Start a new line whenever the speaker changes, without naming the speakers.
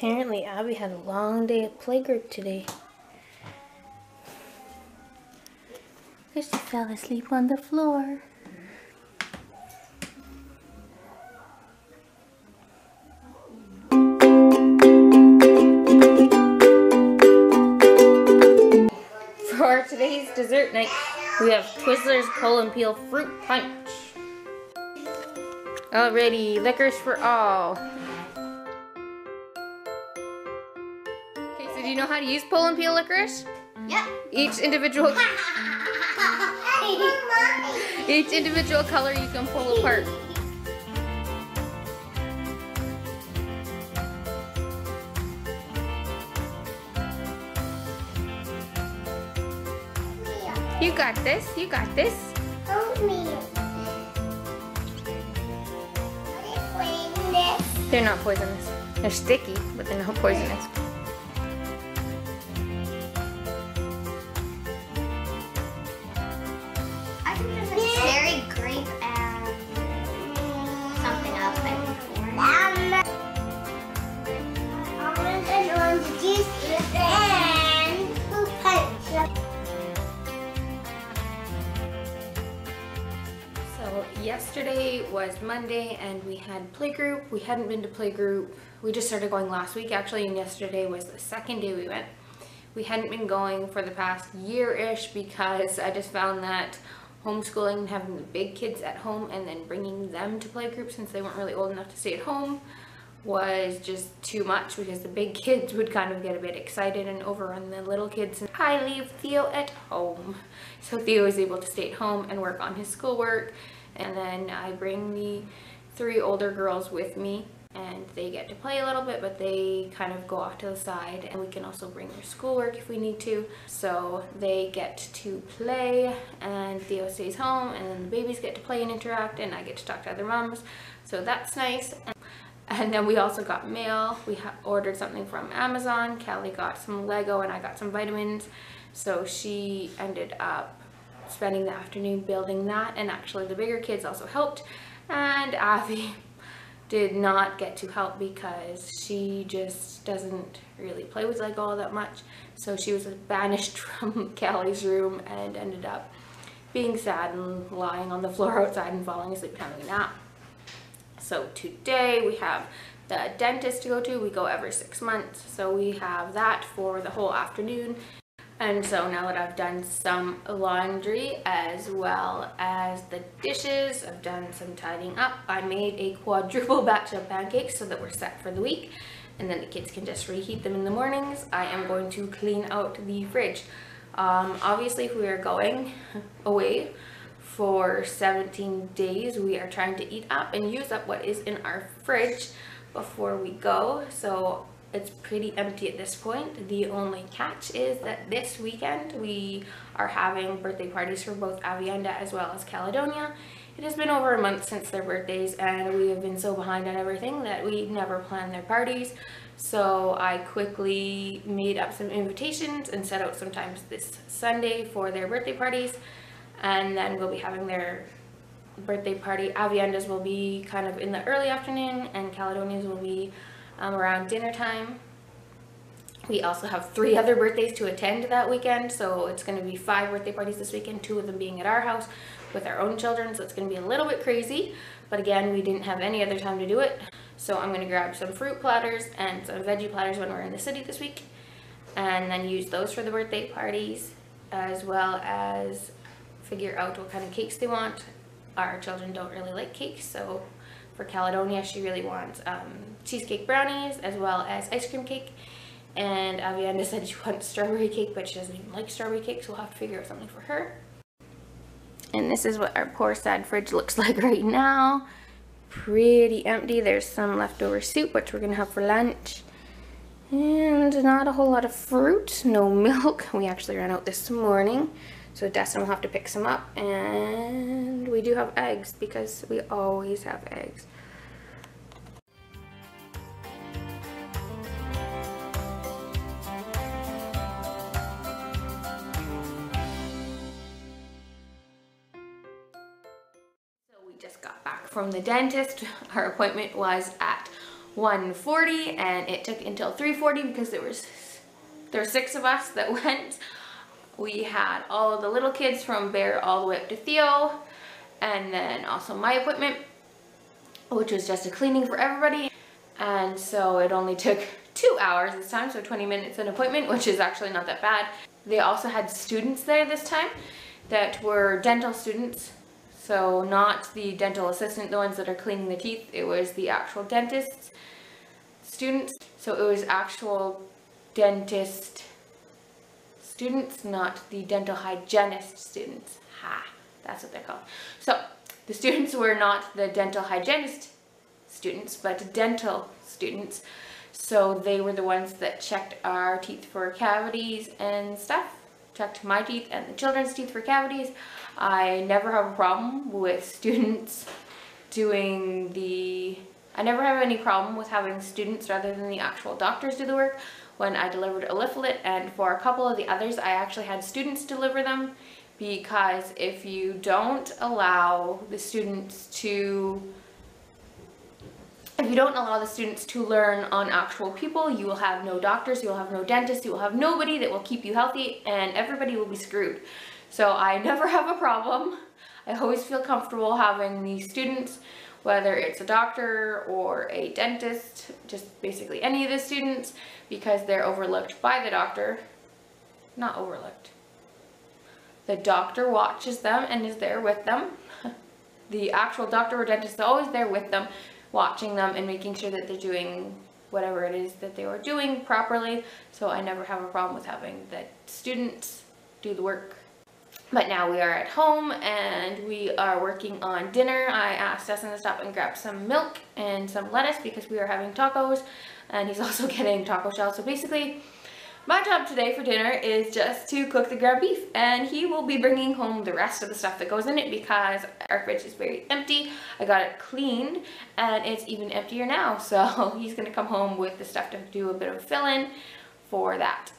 Apparently Abby had a long day at playgroup today. Because she fell asleep on the floor. For today's dessert night, we have Twizzlers Pull and Peel Fruit Punch. Alrighty, licorice for all. Okay, so do you know how to use pull and peel licorice?
Yep.
Each individual color you can pull apart. You got this, you got this. They're not poisonous. They're sticky, but they're not poisonous.
I think there's a cherry, grape, and something else. I think almond and orange juice and fruit punch.
So yesterday was Monday and we had playgroup. We hadn't been to playgroup. We just started going last week actually, and yesterday was the second day we went. We hadn't been going for the past year-ish because I just found that homeschooling and having the big kids at home and then bringing them to playgroup since they weren't really old enough to stay at home was just too much, because the big kids would kind of get a bit excited and overrun the little kids. And I leave Theo at home. So Theo is able to stay at home and work on his schoolwork, and then I bring the 3 older girls with me and they get to play a little bit, but they kind of go off to the side, and we can also bring their schoolwork if we need to. So they get to play and Theo stays home, and then the babies get to play and interact, and I get to talk to other moms. So that's nice. And then we also got mail. We ordered something from Amazon. Callie got some Lego and I got some vitamins. So she ended up spending the afternoon building that, and actually the bigger kids also helped. And Abby did not get to help because she just doesn't really play with Lego all that much. So she was banished from Callie's room and ended up being sad and lying on the floor outside and falling asleep and having a nap. So today we have the dentist to go to. We go every 6 months, so we have that for the whole afternoon. And so now that I've done some laundry as well as the dishes, I've done some tidying up, I made a quadruple batch of pancakes so that we're set for the week, and then the kids can just reheat them in the mornings. I am going to clean out the fridge. Obviously, if we are going away for 17 days, we are trying to eat up and use up what is in our fridge before we go, so it's pretty empty at this point. The only catch is that this weekend we are having birthday parties for both Avienda as well as Caledonia. It has been over a month since their birthdays, and we have been so behind on everything that we never planned their parties. So I quickly made up some invitations and set out sometimes this Sunday for their birthday parties. And then we'll be having their birthday party. Avienda's will be kind of in the early afternoon, and Caledonia's will be around dinner time. We also have 3 other birthdays to attend that weekend, so it's going to be 5 birthday parties this weekend, 2 of them being at our house with our own children, so it's going to be a little bit crazy. But again, we didn't have any other time to do it, so I'm going to grab some fruit platters and some veggie platters when we're in the city this week, and then use those for the birthday parties, as well as figure out what kind of cakes they want. Our children don't really like cakes, so for Caledonia she really wants cheesecake brownies as well as ice cream cake, and Avienda said she wants strawberry cake, but she doesn't even like strawberry cake, so we'll have to figure out something for her. And this is what our poor sad fridge looks like right now. Pretty empty. There's some leftover soup, which we're gonna have for lunch, and not a whole lot of fruit, no milk. We actually ran out this morning, so Destin will have to pick some up. And we do have eggs because we always have eggs. So we just got back from the dentist. Our appointment was at 1:40, and it took until 3:40 because there were 6 of us that went. We had all of the little kids from Bear all the way up to Theo, and then also my appointment, which was just a cleaning for everybody. And so it only took 2 hours this time, so 20 minutes an appointment, which is actually not that bad. They also had students there this time that were dental students. So not the dental assistant, the ones that are cleaning the teeth. It was the actual dentist students. So it was actual dentist students, not the dental hygienist students. Ha, that's what they're called. So the students were not the dental hygienist students, but dental students. So they were the ones that checked our teeth for cavities and stuff. Checked my teeth and the children's teeth for cavities. I never have a problem with students I never have any problem with having students rather than the actual doctors do the work. When I delivered Oliphalit, and for a couple of the others, I actually had students deliver them, because if you don't allow the students to learn on actual people, you will have no doctors, you will have no dentists, you will have nobody that will keep you healthy, and everybody will be screwed. So I never have a problem. I always feel comfortable having the students, whether it's a doctor or a dentist, just basically any of the students, because they're overlooked by the doctor. Not overlooked. The doctor watches them and is there with them. The actual doctor or dentist is always there with them, watching them and making sure that they're doing whatever it is that they were doing properly. So I never have a problem with having the students do the work. But now we are at home and we are working on dinner. I asked Dustin to stop and grab some milk and some lettuce because we are having tacos, and he's also getting taco shells. So basically, my job today for dinner is just to cook the ground beef, and he will be bringing home the rest of the stuff that goes in it because our fridge is very empty. I got it cleaned and it's even emptier now. So he's gonna come home with the stuff to do a bit of fill-in for that.